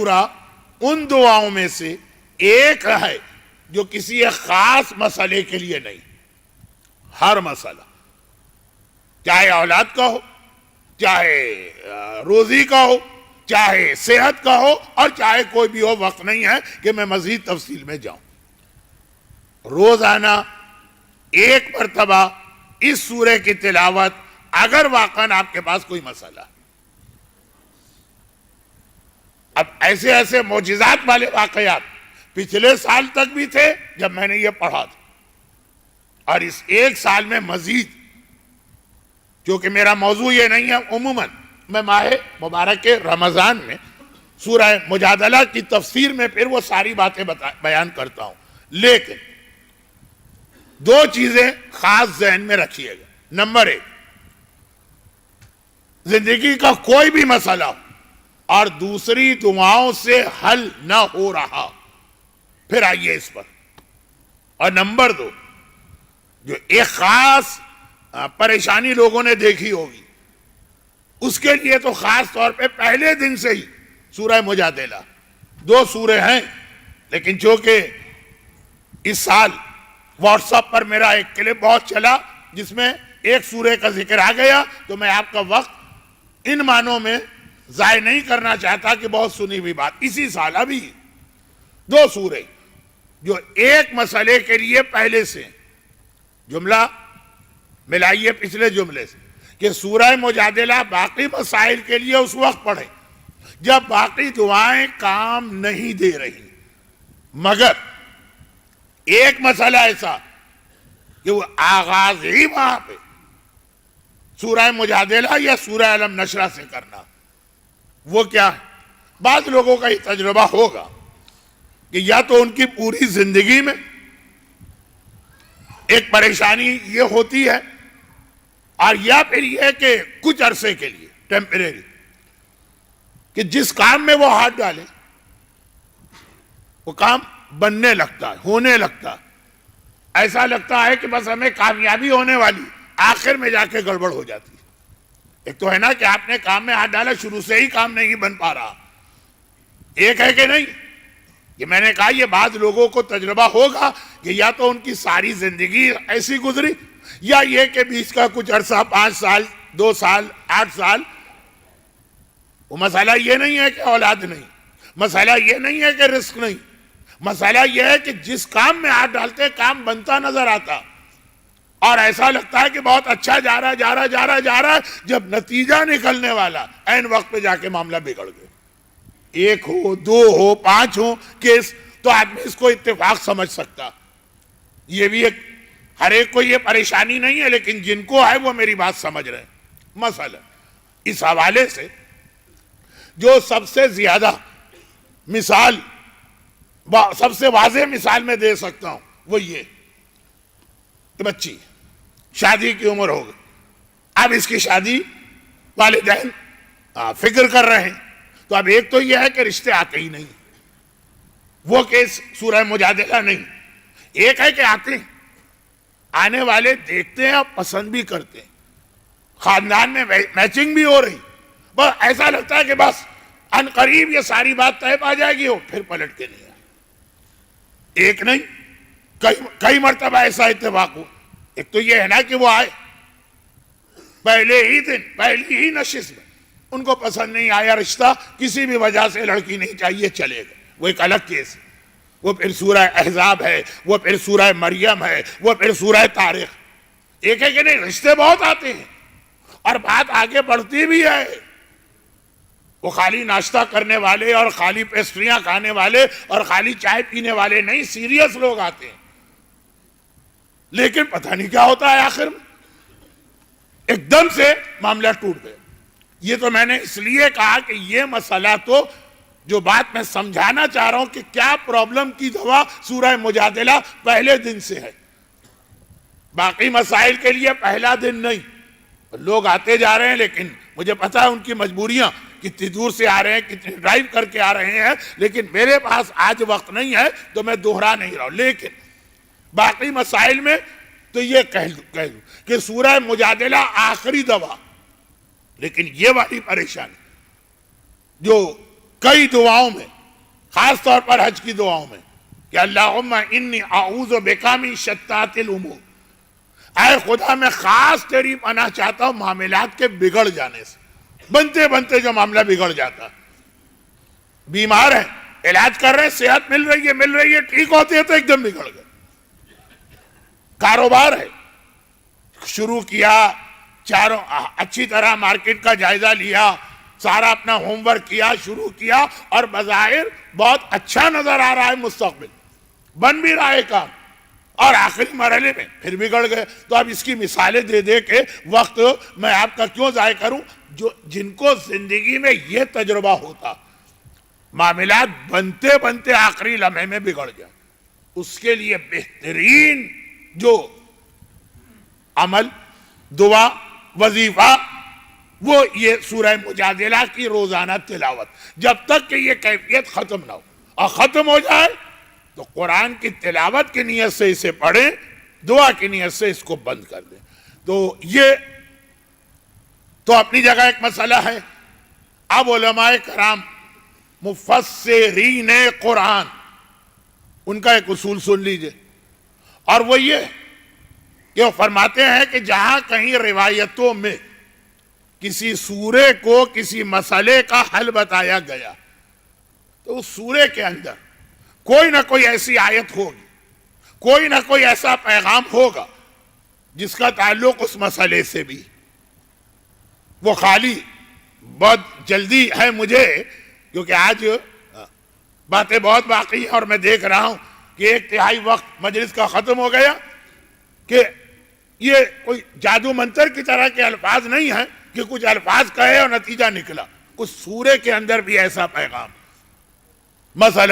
سورہ ان دعاؤں میں سے ایک ہے جو کسی ایک خاص مسئلے کے لیے نہیں، ہر مسئلہ، چاہے اولاد کا ہو، چاہے روزی کا ہو، چاہے صحت کا ہو، اور چاہے کوئی بھی ہو، وقت نہیں ہے کہ میں مزید تفصیل میں جاؤں۔ روزانہ ایک مرتبہ اس سورہ کی تلاوت، اگر واقعاً آپ کے پاس کوئی مسئلہ۔ اب ایسے ایسے معجزات والے واقعات پچھلے سال تک بھی تھے جب میں نے یہ پڑھا تھا، اور اس ایک سال میں مزید، کیونکہ میرا موضوع یہ نہیں ہے، عموماً میں ماہ مبارک رمضان میں سورہ مجادلہ کی تفسیر میں پھر وہ ساری باتیں بیان کرتا ہوں، لیکن دو چیزیں خاص ذہن میں رکھیے گا۔ نمبر ایک، زندگی کا کوئی بھی مسئلہ ہو اور دوسری دعاؤں سے حل نہ ہو رہا، پھر آئیے اس پر۔ اور نمبر دو، جو ایک خاص پریشانی لوگوں نے دیکھی ہوگی، اس کے لیے تو خاص طور پہ پہلے دن سے ہی سورہ مجادلہ، دو سورے ہیں، لیکن چونکہ اس سال واٹس ایپ پر میرا ایک کلپ بہت چلا جس میں ایک سورے کا ذکر آ گیا، تو میں آپ کا وقت ان معنوں میں ضائع نہیں کرنا چاہتا کہ بہت سنی ہوئی بات۔ اسی سال ابھی دو سورے جو ایک مسئلے کے لیے پہلے سے، جملہ ملائیے پچھلے جملے سے، کہ سورہ مجادلہ باقی مسائل کے لیے اس وقت پڑھیں جب باقی دعائیں کام نہیں دے رہی، مگر ایک مسئلہ ایسا کہ وہ آغاز ہی وہاں پہ سورہ مجادلہ یا سورہ علم نشرہ سے کرنا، وہ کیا ہے؟ بعض لوگوں کا یہ تجربہ ہوگا کہ یا تو ان کی پوری زندگی میں ایک پریشانی یہ ہوتی ہے، اور یا پھر یہ کہ کچھ عرصے کے لیے ٹیمپریری، کہ جس کام میں وہ ہاتھ ڈالے وہ کام بننے لگتا ہے، ہونے لگتا ہے، ایسا لگتا ہے کہ بس ہمیں کامیابی ہونے والی، آخر میں جا کے گڑبڑ ہو جاتی ہے۔ ایک تو ہے نا کہ آپ نے کام میں ہاتھ ڈالا، شروع سے ہی کام نہیں بن پا رہا، ایک ہے کہ نہیں، یہ میں نے کہا یہ بعض لوگوں کو تجربہ ہوگا کہ یا تو ان کی ساری زندگی ایسی گزری، یا یہ کہ بیچ کا کچھ عرصہ 5 سال 2 سال 8 سال، وہ مسئلہ یہ نہیں ہے کہ اولاد نہیں، مسئلہ یہ نہیں ہے کہ رزق نہیں، مسئلہ یہ ہے کہ جس کام میں ہاتھ ڈالتے کام بنتا نظر آتا، اور ایسا لگتا ہے کہ بہت اچھا جا رہا ہے، جب نتیجہ نکلنے والا عین وقت پہ جا کے معاملہ بگڑ گئے، 1 ہو 2 ہو 5 ہو کیس، تو آدمی اس کو اتفاق سمجھ سکتا۔ یہ بھی ایک، ہر ایک کو یہ پریشانی نہیں ہے، لیکن جن کو ہے وہ میری بات سمجھ رہے ہیں۔ مثلا اس حوالے سے جو سب سے زیادہ مثال، سب سے واضح مثال میں دے سکتا ہوں وہ یہ کہ بچی شادی کی عمر ہو گئی، اب اس کی شادی والدین فکر کر رہے ہیں، تو اب ایک تو یہ ہے کہ رشتے آتے ہی نہیں، وہ کیس سورہ مجادلہ نہیں، ایک ہے کہ آتے ہیں، آنے والے دیکھتے ہیں اور پسند بھی کرتے ہیں، خاندان میں میچنگ بھی ہو رہی، بس ایسا لگتا ہے کہ بس ان قریب یہ ساری بات طے پا جائے گی، پھر پلٹ کے نہیں آئے۔ ایک نہیں کئی مرتبہ ایسا اتفاق ہوا۔ ایک تو یہ ہے نا کہ وہ آئے پہلے ہی دن، پہلی ہی نشست میں ان کو پسند نہیں آیا رشتہ، کسی بھی وجہ سے لڑکی نہیں چاہیے، چلے گئے، وہ ایک الگ کیس ہے۔ وہ پھر سورہ احزاب ہے، وہ پھر سورہ مریم ہے، وہ پھر سورہ طارق۔ ایک ہے کہ نہیں، رشتے بہت آتے ہیں اور بات آگے بڑھتی بھی ہے، وہ خالی ناشتہ کرنے والے اور خالی پیسٹریاں کھانے والے اور خالی چائے پینے والے نہیں، سیریس لوگ آتے ہیں، لیکن پتہ نہیں کیا ہوتا ہے آخر میں، ایک دم سے معاملہ ٹوٹ گیا۔ یہ تو میں نے اس لیے کہا کہ یہ مسئلہ تو جو بات میں سمجھانا چاہ رہا ہوں کہ کیا پرابلم کی دوا سورہ مجادلہ پہلے دن سے ہے، باقی مسائل کے لیے پہلا دن نہیں۔ لوگ آتے جا رہے ہیں، لیکن مجھے پتا ہے ان کی مجبوریاں، کتنی دور سے آ رہے ہیں، کتنی ڈرائیو کر کے آ رہے ہیں، لیکن میرے پاس آج وقت نہیں ہے تو میں دوہرا نہیں رہا ہوں۔ لیکن باقی مسائل میں تو یہ کہہ دوں کہ سورہ مجادلہ آخری دوا، لیکن یہ والی پریشانی جو کئی دعاؤں میں، خاص طور پر حج کی دعاؤں میں کہ اللہم انی اعوذ بک من شتات الامور، اے خدا میں خاص تیری پناہ چاہتا ہوں معاملات کے بگڑ جانے سے، بنتے بنتے جو معاملہ بگڑ جاتا، بیمار ہے علاج کر رہے ہیں، صحت مل رہی ہے ٹھیک ہوتے ہیں تو ایک دم بگڑ گئے، کاروبار ہے شروع کیا، چاروں اچھی طرح مارکیٹ کا جائزہ لیا، سارا اپنا ہوم ورک کیا، شروع کیا، اور بظاہر بہت اچھا نظر آ رہا ہے، مستقبل بن بھی رہا ہے کام، اور آخری مرحلے میں پھر بگڑ گئے۔ تو اب اس کی مثالیں دے دے کے وقت میں آپ کا کیوں ضائع کروں، جن کو زندگی میں یہ تجربہ ہوتا، معاملات بنتے بنتے آخری لمحے میں بگڑ گیا، اس کے لیے بہترین جو عمل، دعا، وظیفہ، وہ یہ سورہ مجادلہ کی روزانہ تلاوت، جب تک کہ یہ کیفیت ختم نہ ہو، اور ختم ہو جائے تو قرآن کی تلاوت کی نیت سے اسے پڑھیں، دعا کی نیت سے اس کو بند کر دیں۔ تو یہ تو اپنی جگہ ایک مسئلہ ہے۔ اب علماء کرام مفسرین قرآن، ان کا ایک اصول سن لیجئے، اور وہ یہ کہ وہ فرماتے ہیں کہ جہاں کہیں روایتوں میں کسی سورے کو کسی مسئلے کا حل بتایا گیا تو اس سورے کے اندر کوئی نہ کوئی ایسی آیت ہوگی، کوئی نہ کوئی ایسا پیغام ہوگا جس کا تعلق اس مسئلے سے بھی۔ وہ خالی بہت جلدی ہے مجھے، کیونکہ آج باتیں بہت باقی ہیں اور میں دیکھ رہا ہوں کہ ایک تہائی وقت مجلس کا ختم ہو گیا، کہ یہ کوئی جادو منتر کی طرح کے الفاظ نہیں ہیں کہ کچھ الفاظ کہے اور نتیجہ نکلا، کچھ سورے کے اندر بھی ایسا پیغام، مثلا